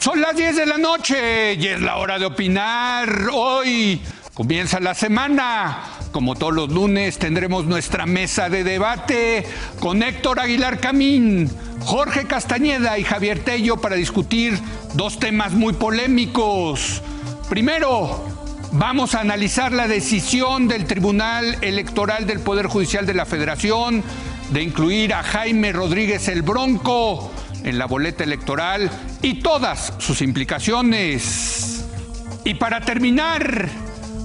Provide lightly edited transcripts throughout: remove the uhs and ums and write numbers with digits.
Son las 10 de la noche y es la hora de opinar. Hoy comienza la semana. Como todos los lunes tendremos nuestra mesa de debate con Héctor Aguilar Camín, Jorge Castañeda y Javier Tello para discutir dos temas muy polémicos. Primero, vamos a analizar la decisión del Tribunal Electoral del Poder Judicial de la Federación de incluir a Jaime Rodríguez el Bronco en la boleta electoral y todas sus implicaciones. Y para terminar,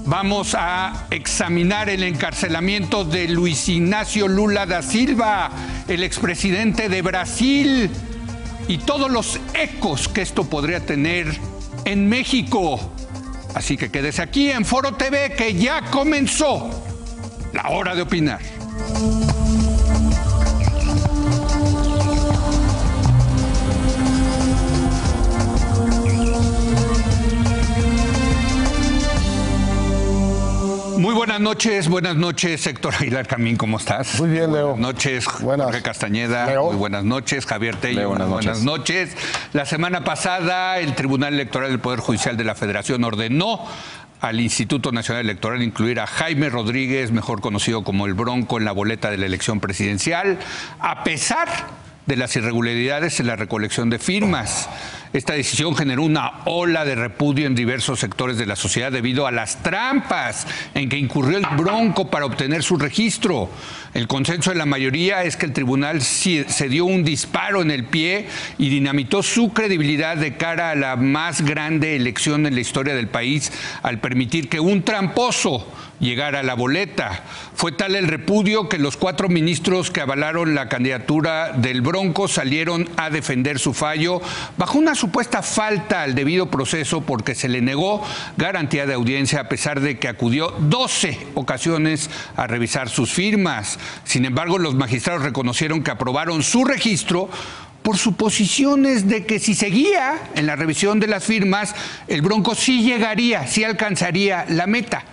vamos a examinar el encarcelamiento de Luis Ignacio Lula da Silva, el expresidente de Brasil, y todos los ecos que esto podría tener en México. Así que quédese aquí en Foro TV, que ya comenzó la hora de opinar. Muy buenas noches, Héctor Aguilar Camín, ¿cómo estás? Muy bien, Leo. Buenas noches, Jorge Castañeda. Leo. Muy buenas noches, Javier Tello. Leo, buenas noches. La semana pasada, el Tribunal Electoral del Poder Judicial de la Federación ordenó al Instituto Nacional Electoral incluir a Jaime Rodríguez, mejor conocido como el Bronco, en la boleta de la elección presidencial, a pesar de las irregularidades en la recolección de firmas. Esta decisión generó una ola de repudio en diversos sectores de la sociedad debido a las trampas en que incurrió el Bronco para obtener su registro. El consenso de la mayoría es que el tribunal se dio un disparo en el pie y dinamitó su credibilidad de cara a la más grande elección en la historia del país al permitir que un tramposo llegara a la boleta. Fue tal el repudio que los 4 ministros que avalaron la candidatura del Bronco salieron a defender su fallo bajo una supuesta falta al debido proceso porque se le negó garantía de audiencia a pesar de que acudió 12 ocasiones a revisar sus firmas. Sin embargo, los magistrados reconocieron que aprobaron su registro por suposiciones de que si seguía en la revisión de las firmas, el Bronco sí llegaría, sí alcanzaría la meta.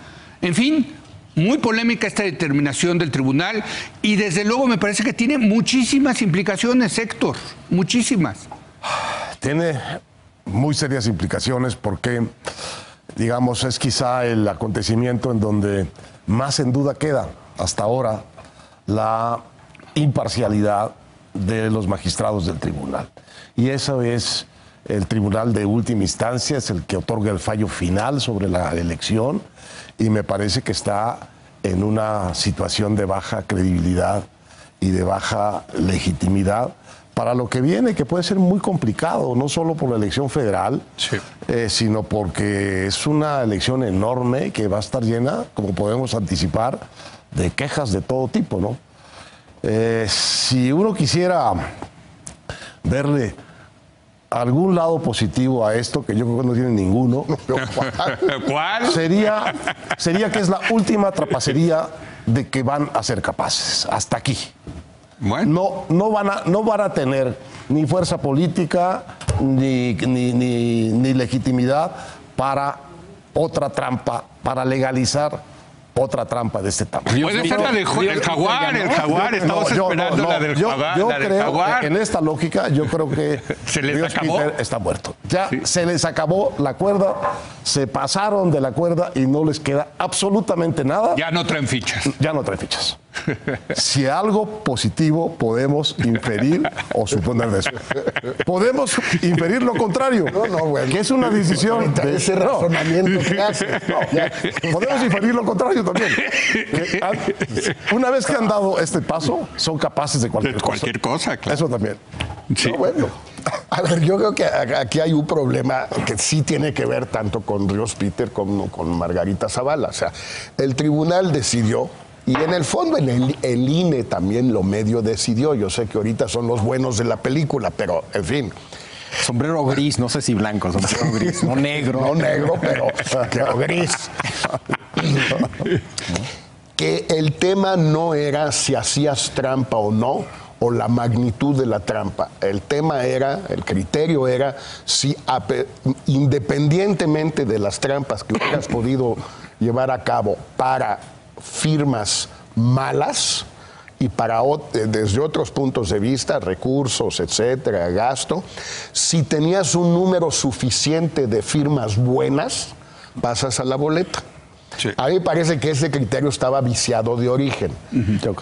En fin, muy polémica esta determinación del tribunal y desde luego me parece que tiene muchísimas implicaciones, Héctor, muchísimas. Tiene muy serias implicaciones porque, digamos, es quizá el acontecimiento en donde más en duda queda hasta ahora la imparcialidad de los magistrados del tribunal. Y eso es el tribunal de última instancia, es el que otorga el fallo final sobre la elección y me parece que está en una situación de baja credibilidad y de baja legitimidad para lo que viene, que puede ser muy complicado, no solo por la elección federal, sí, sino porque es una elección enorme que va a estar llena, como podemos anticipar, de quejas de todo tipo, ¿no? Si uno quisiera verle algún lado positivo a esto, que yo creo que no tiene ninguno, ¿cuál? Sería que es la última trapacería de que van a ser capaces, hasta aquí. Bueno. No van a tener ni fuerza política ni legitimidad para otra trampa, para legalizar otra trampa de este tamaño. Puede ser la del Jaguar, el Jaguar, estamos esperando la del Jaguar. Yo creo que en esta lógica, yo creo que ¿se les acabó? Peter está muerto. Ya sí, se les acabó la cuerda, se pasaron de la cuerda y no les queda absolutamente nada. Ya no traen fichas. Ya no traen fichas. Si algo positivo podemos inferir o suponer de eso. Podemos inferir lo contrario, bueno, que es una decisión de ese razonamiento que hace. Podemos inferir lo contrario también. Una vez que han dado este paso, son capaces de cualquier cosa. Cualquier cosa, claro. Eso también. Sí. Bueno, a ver, yo creo que aquí hay un problema que sí tiene que ver tanto con Ríos Peter como con Margarita Zavala. O sea, el tribunal decidió. Y en el fondo, el INE también lo medio decidió. Yo sé que ahorita son los buenos de la película, pero en fin. Sombrero gris, no sé si blanco, sombrero gris, no negro. No negro, pero gris. Que el tema no era si hacías trampa o no, o la magnitud de la trampa. El tema era, el criterio era, si independientemente de las trampas que hubieras podido llevar a cabo para firmas malas, y desde otros puntos de vista, recursos, etcétera, gasto, si tenías un número suficiente de firmas buenas, pasas a la boleta. Sí. A mí me parece que ese criterio estaba viciado de origen.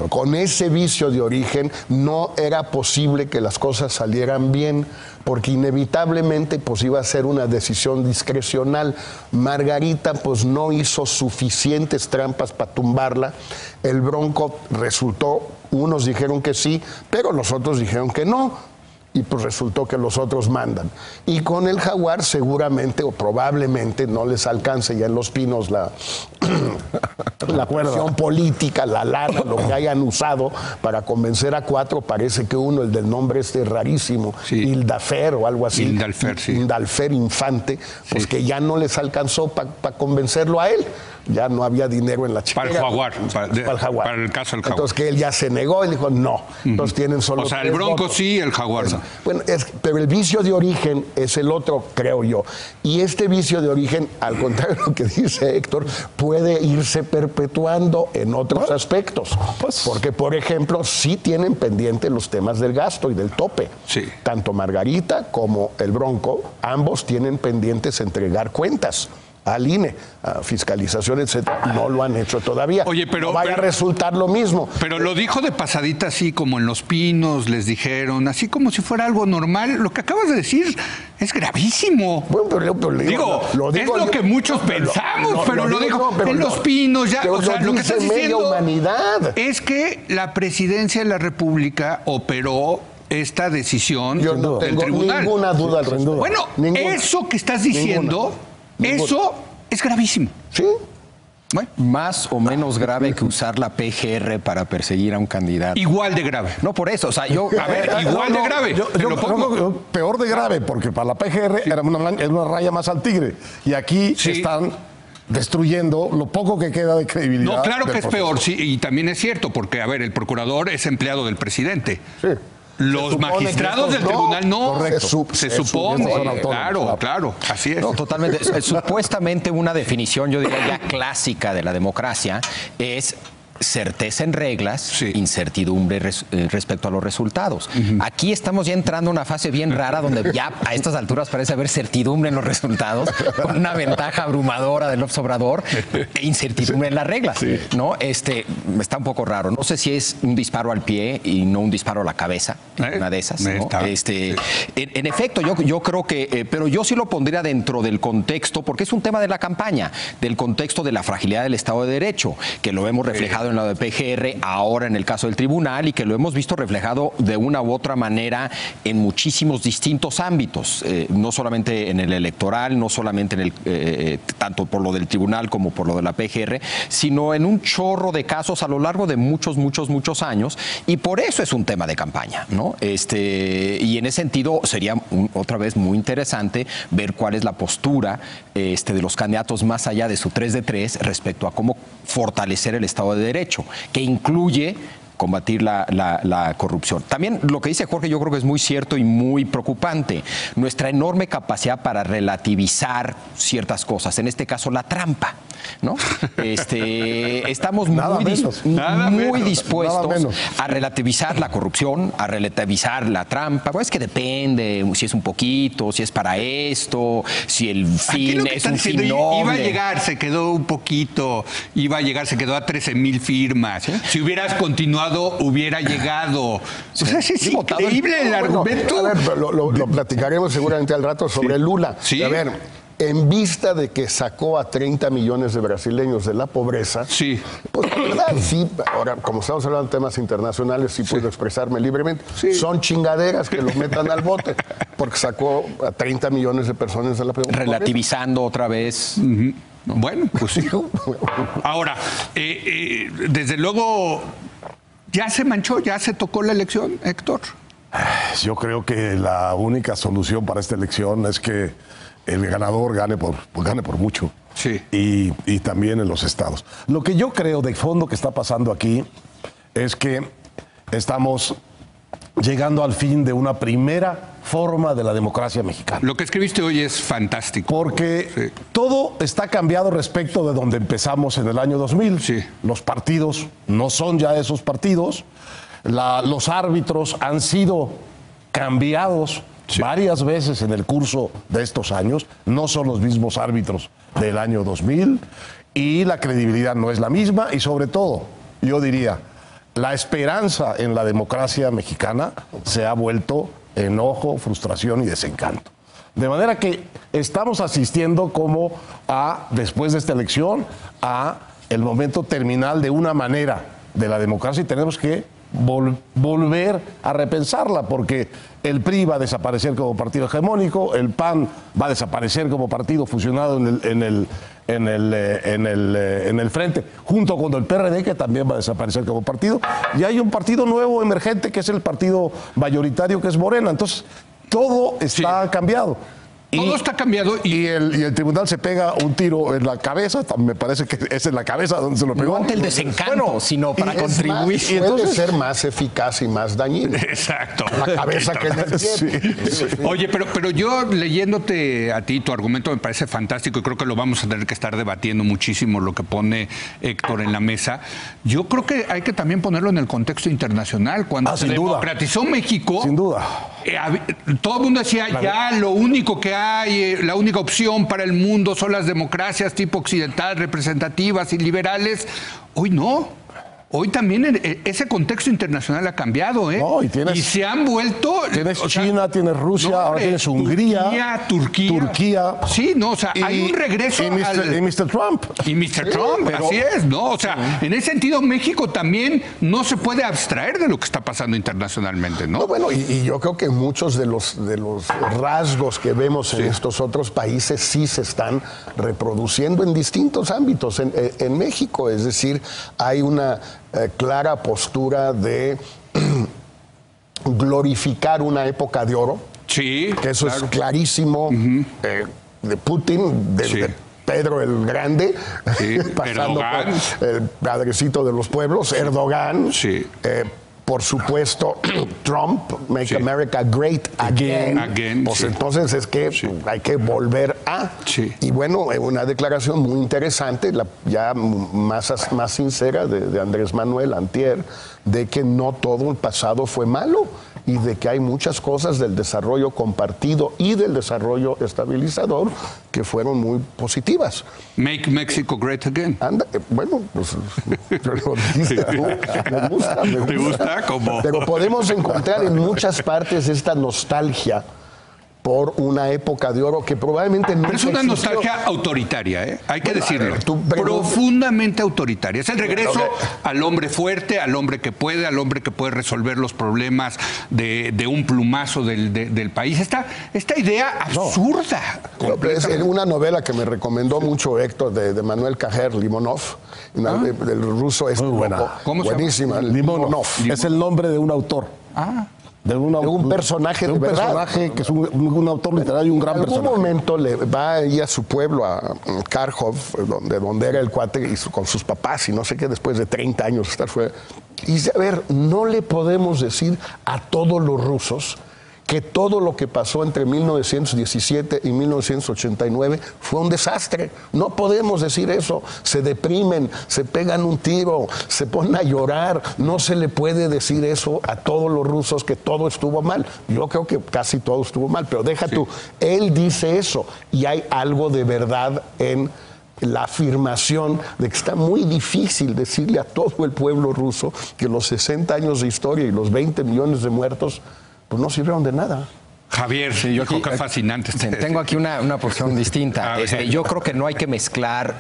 Con ese vicio de origen no era posible que las cosas salieran bien, porque inevitablemente pues iba a ser una decisión discrecional. Margarita pues no hizo suficientes trampas para tumbarla. El Bronco resultó, unos dijeron que sí, pero los otros dijeron que no. Y pues resultó que los otros mandan. Y con el Jaguar seguramente o probablemente no les alcance ya en Los Pinos la presión política, la lana, lo que hayan usado para convencer a 4. Parece que uno, el del nombre rarísimo, sí. Hildafer o algo así. Hildafer, sí. Hildafer Infante, pues sí, que ya no les alcanzó para convencerlo a él. Ya no había dinero en la chequera. Para el Jaguar. Para el Jaguar. Para el caso del Jaguar. Entonces que él ya se negó y dijo no. Entonces tienen solo. O sea, el Bronco votos. sí, el Jaguar no. Bueno, pero el vicio de origen es el otro, creo yo. Y este vicio de origen, al contrario de lo que dice Héctor, puede irse perpetuando en otros aspectos. Porque, por ejemplo, sí tienen pendiente los temas del gasto y del tope. Sí. Tanto Margarita como el Bronco, ambos tienen pendientes entregar cuentas al INE, a fiscalización, etcétera. No lo han hecho todavía. Oye, pero no vaya a resultar lo mismo. Pero lo dijo de pasadita, así como en Los Pinos les dijeron, así como si fuera algo normal. Lo que acabas de decir es gravísimo. Bueno, pero digo, es lo que muchos pensamos, pero lo dijo en Los Pinos. Ya, o sea, lo que estás diciendo humanidad. Es que la Presidencia de la República operó esta decisión Yo no del tengo tribunal. ninguna duda al respecto. Bueno, eso que estás diciendo, eso es gravísimo. Sí. Bueno, Más o menos grave que usar la PGR para perseguir a un candidato. igual de grave. No por eso, o sea, yo... A ver, igual de grave. Yo Te lo pongo. creo que peor de grave, porque para la PGR era una raya más al tigre. Y aquí Sí. están destruyendo lo poco que queda de credibilidad. No, claro del que es proceso. peor, sí, y también es cierto, porque, a ver, el procurador es empleado del presidente. Sí. Los Se supone magistrados que del estos tribunal no. Correcto. Se Se supone. son autónomos, Claro, así es. No, totalmente. Supuestamente una definición, yo diría ya clásica de la democracia, es certeza en reglas, Sí. incertidumbre respecto a los resultados. Aquí estamos ya entrando a una fase bien rara donde ya a estas alturas parece haber certidumbre en los resultados, con una ventaja abrumadora del López Obrador e incertidumbre en las reglas. ¿No? Está un poco raro. No sé si es un disparo al pie y no un disparo a la cabeza, una de esas. ¿No? Sí. En efecto, yo creo que, pero yo sí lo pondría dentro del contexto, porque es un tema de la campaña, del contexto de la fragilidad del Estado de Derecho, que lo hemos reflejado en la de PGR, ahora en el caso del tribunal, y que lo hemos visto reflejado de una u otra manera en muchísimos distintos ámbitos, no solamente en el electoral, no solamente en el tanto por lo del tribunal como por lo de la PGR, sino en un chorro de casos a lo largo de muchos años, y por eso es un tema de campaña, ¿no? Y en ese sentido sería otra vez muy interesante ver cuál es la postura de los candidatos más allá de su 3 de 3 respecto a cómo fortalecer el Estado de Derecho, que incluye combatir la corrupción. También lo que dice Jorge yo creo que es muy cierto y muy preocupante. Nuestra enorme capacidad para relativizar ciertas cosas, en este caso la trampa, ¿no? Estamos muy dispuestos a relativizar la corrupción, a relativizar la trampa. Pues es que depende si es un poquito, si es para esto, si el fin es un fin noble. Iba a llegar, se quedó un poquito, se quedó a 13,000 firmas. ¿Sí? Si hubieras continuado, hubiera llegado. O sea, es increíble el argumento. A ver, pero lo platicaremos seguramente al rato sobre Lula. Sí. A ver, en vista de que sacó a 30 millones de brasileños de la pobreza, Sí. pues la verdad, sí, ahora, como estamos hablando de temas internacionales, sí puedo expresarme libremente. Sí. Son chingaderas que los metan al bote, porque sacó a 30 millones de personas de la pobreza. Relativizando otra vez. Bueno, pues sí. Ahora, desde luego, ¿ya se manchó? ¿Ya se tocó la elección, Héctor? Yo creo que la única solución para esta elección es que el ganador gane por mucho. Sí. Y también en los estados. Lo que yo creo de fondo que está pasando aquí es que estamos llegando al fin de una primera forma de la democracia mexicana. Lo que escribiste hoy es fantástico. Porque todo está cambiado respecto de donde empezamos en el año 2000. Sí. Los partidos no son ya esos partidos. Los árbitros han sido cambiados varias veces en el curso de estos años. No son los mismos árbitros del año 2000 y la credibilidad no es la misma y sobre todo, yo diría, la esperanza en la democracia mexicana se ha vuelto enojo, frustración y desencanto. De manera que estamos asistiendo como después de esta elección, a el momento terminal de una manera de la democracia y tenemos que volver a repensarla porque el PRI va a desaparecer como partido hegemónico, el PAN va a desaparecer como partido fusionado en el frente, junto con el PRD, que también va a desaparecer como partido, y hay un partido nuevo emergente que es el partido mayoritario, que es Morena. Entonces, todo está cambiado. Todo está cambiado y el tribunal se pega un tiro en la cabeza, me parece que es en la cabeza donde se lo pegó. No ante el desencanto, sino para contribuir. Y puede ser más eficaz y más dañino. Exacto. La cabeza que en el tiempo. Sí. Oye, pero yo leyéndote a ti, tu argumento me parece fantástico y creo que lo vamos a tener que estar debatiendo muchísimo, lo que pone Héctor en la mesa. Yo creo que hay que también ponerlo en el contexto internacional. Cuando se democratizó México, sin duda, todo el mundo decía, ya lo único que hay, la única opción para el mundo son las democracias tipo occidental, representativas y liberales. Hoy no. Hoy también ese contexto internacional ha cambiado, ¿eh? No, y se han vuelto... Tienes China, tienes Rusia, ahora tienes Hungría. Turquía. Sí, no, o sea, hay un regreso y Mr. Trump. Y Mr. Trump, así es, ¿no? O sea, en ese sentido México también no se puede abstraer de lo que está pasando internacionalmente, ¿no? No, bueno, y yo creo que muchos de los rasgos que vemos en estos otros países sí se están reproduciendo en distintos ámbitos en México. Es decir, hay una clara postura de glorificar una época de oro. Sí. Que eso es clarísimo, de Putin, de Pedro el Grande, pasando por el padrecito de los pueblos, Erdogan. Sí. Por supuesto, Trump, Make America Great Again. Pues entonces es que hay que volver a. Y bueno, una declaración muy interesante, ya más sincera de Andrés Manuel antier, de que no todo el pasado fue malo y de que hay muchas cosas del desarrollo compartido y del desarrollo estabilizador que fueron muy positivas. Make Mexico Great Again. Bueno, pues lo dijiste tú, me gusta. ¿Te gusta? ¿Cómo? Pero podemos encontrar en muchas partes esta nostalgia por una época de oro que probablemente no. Pero es una nostalgia autoritaria, ¿eh? Hay que decirlo. Profundamente autoritaria. Es el regreso al hombre fuerte, al hombre que puede resolver los problemas de un plumazo del país. Esta idea absurda. Es una novela que me recomendó mucho Héctor de Manuel Cajer, Limonov, del ruso. Es muy buena. Buenísima. Limonov. Es el nombre de un autor. De un personaje de verdad. Personaje que es un autor literario y un gran personaje. En algún momento le va ahí a su pueblo, a Kharkov, donde era el cuate, y con sus papás y no sé qué, después de 30 años estar fuera. Y dice, a ver, no le podemos decir a todos los rusos que todo lo que pasó entre 1917 y 1989 fue un desastre. No podemos decir eso. Se deprimen, se pegan un tiro, se ponen a llorar. No se le puede decir eso a todos los rusos, que todo estuvo mal. Yo creo que casi todo estuvo mal, pero deja tú. Él dice eso y hay algo de verdad en la afirmación de que está muy difícil decirle a todo el pueblo ruso que los 60 años de historia y los 20 millones de muertos pues no sirvieron de nada. Javier, yo creo que es fascinante. Tengo aquí una posición distinta. Yo creo que no hay que mezclar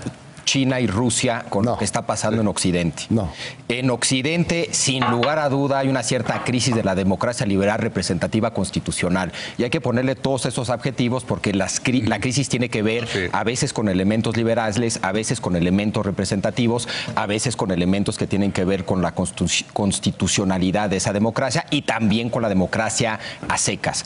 China y Rusia con lo que está pasando en Occidente. No. En Occidente, sin lugar a duda, hay una cierta crisis de la democracia liberal representativa constitucional. Y hay que ponerle todos esos adjetivos porque la crisis tiene que ver a veces con elementos liberales, a veces con elementos representativos, a veces con elementos que tienen que ver con la constitucionalidad de esa democracia y también con la democracia a secas.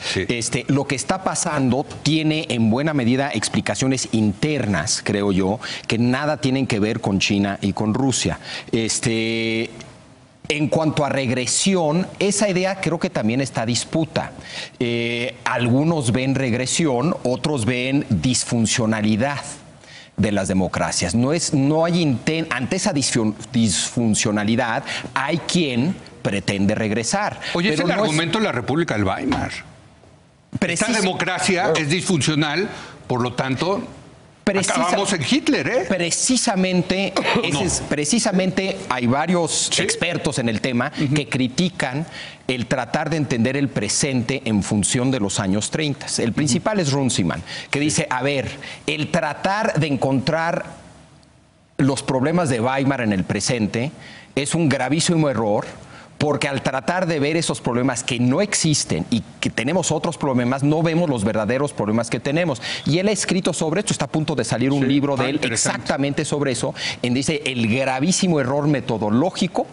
Lo que está pasando tiene en buena medida explicaciones internas, creo yo, que nada tienen que ver con China y con Rusia. En cuanto a regresión, esa idea creo que también está a disputa. Algunos ven regresión, otros ven disfuncionalidad de las democracias. No hay ante esa disfuncionalidad hay quien pretende regresar. Oye, pero es el argumento de la República del Weimar. Esta democracia es disfuncional, por lo tanto, acabamos en Hitler, ¿eh? Precisamente, precisamente hay varios expertos en el tema que critican el tratar de entender el presente en función de los años 30. El principal es Runciman, que dice, a ver, el tratar de encontrar los problemas de Weimar en el presente es un gravísimo error, porque al tratar de ver esos problemas que no existen y que tenemos otros problemas, no vemos los verdaderos problemas que tenemos. Y él ha escrito sobre esto, está a punto de salir un libro de él exactamente sobre eso, en dice el gravísimo error metodológico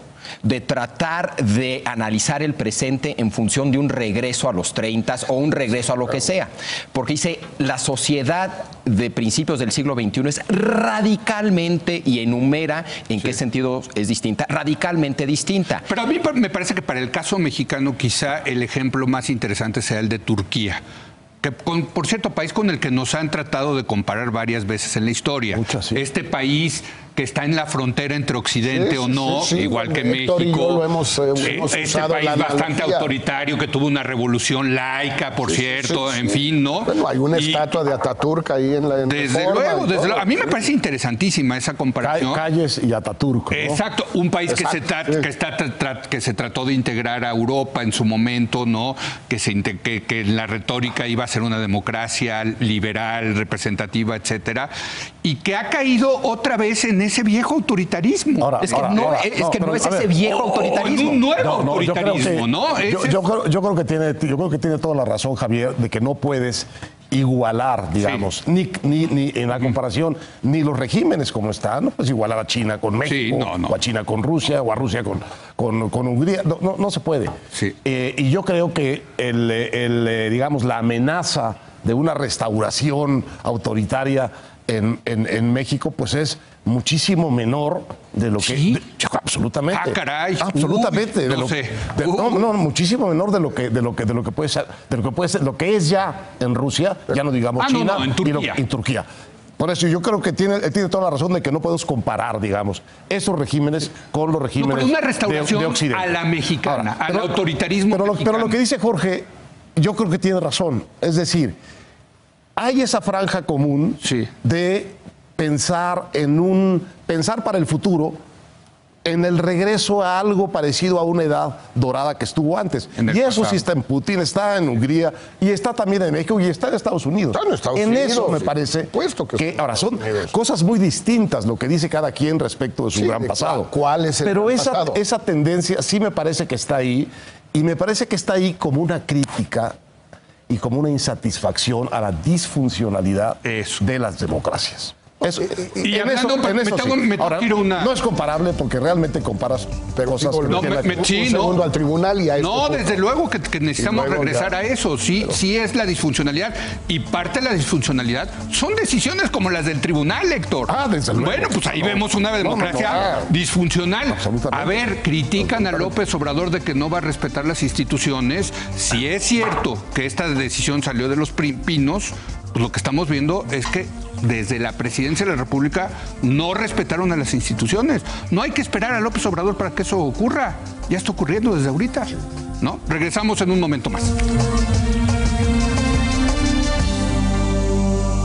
de tratar de analizar el presente en función de un regreso a los 30 o un regreso a lo que sea. Porque dice, la sociedad de principios del siglo XXI es radicalmente, y enumera en qué sentido es distinta, radicalmente distinta. Pero a mí me parece que para el caso mexicano quizá el ejemplo más interesante sea el de Turquía. Que por cierto, país con el que nos han tratado de comparar varias veces en la historia. Muchas, sí. Este país que está en la frontera entre Occidente o no, igual que Héctor México. Y yo lo hemos este usado país la bastante analogía. autoritario, que tuvo una revolución laica, por cierto, en fin, ¿no? Bueno, hay una estatua de Ataturk ahí en la Desde luego. A mí me parece interesantísima esa comparación. Calles y Ataturk, ¿no? Exacto, un país que se trató de integrar a Europa en su momento, ¿no? Que en la retórica iba a ser una democracia liberal, representativa, etcétera, y que ha caído otra vez en ese viejo autoritarismo. Es que no es ese viejo autoritarismo. En un nuevo autoritarismo, ¿no? Yo creo que tiene toda la razón, Javier, de que no puedes igualar, digamos, ni en la comparación, ni los regímenes como están, no puedes igualar a China con México, o a China con Rusia, o a Rusia con Hungría, no se puede. Sí. Y yo creo que digamos, la amenaza de una restauración autoritaria en México, pues es muchísimo menor de lo que absolutamente. Ah, caray. Absolutamente. Muchísimo menor de lo que puede ser, lo que es ya en Rusia, ya no digamos China, en Turquía. Por eso yo creo que tiene toda la razón de que no podemos comparar, digamos, esos regímenes con los regímenes una restauración de Occidente. a la mexicana, al autoritarismo mexicano. Pero lo que dice Jorge, yo creo que tiene razón. Es decir, hay esa franja común de pensar pensar para el futuro en el regreso a algo parecido a una edad dorada que estuvo antes. Y eso sí está en Putin, está en Hungría, y está también en México, y está en Estados Unidos. Está en Estados Unidos, eso me parece que ahora son cosas muy distintas lo que dice cada quien respecto de su gran pasado. ¿Cuál es el Pero gran pasado? esa tendencia sí me parece que está ahí, y me parece que está ahí como una crítica y como una insatisfacción a la disfuncionalidad de las democracias. Eso, y hablando, no es comparable porque realmente comparas cosas que un segundo al tribunal y a esto. No, desde luego que necesitamos regresar a eso. Sí es la disfuncionalidad, y parte de la disfuncionalidad son decisiones como las del tribunal, Héctor. Desde luego. Bueno, pues ahí vemos una democracia disfuncional. A ver, critican a López Obrador de que no va a respetar las instituciones. Si es cierto que esta decisión salió de los pinos, pues lo que estamos viendo es que desde la presidencia de la República no respetaron a las instituciones. No hay que esperar a López Obrador para que eso ocurra. Ya está ocurriendo desde ahorita, ¿no? Regresamos en un momento más.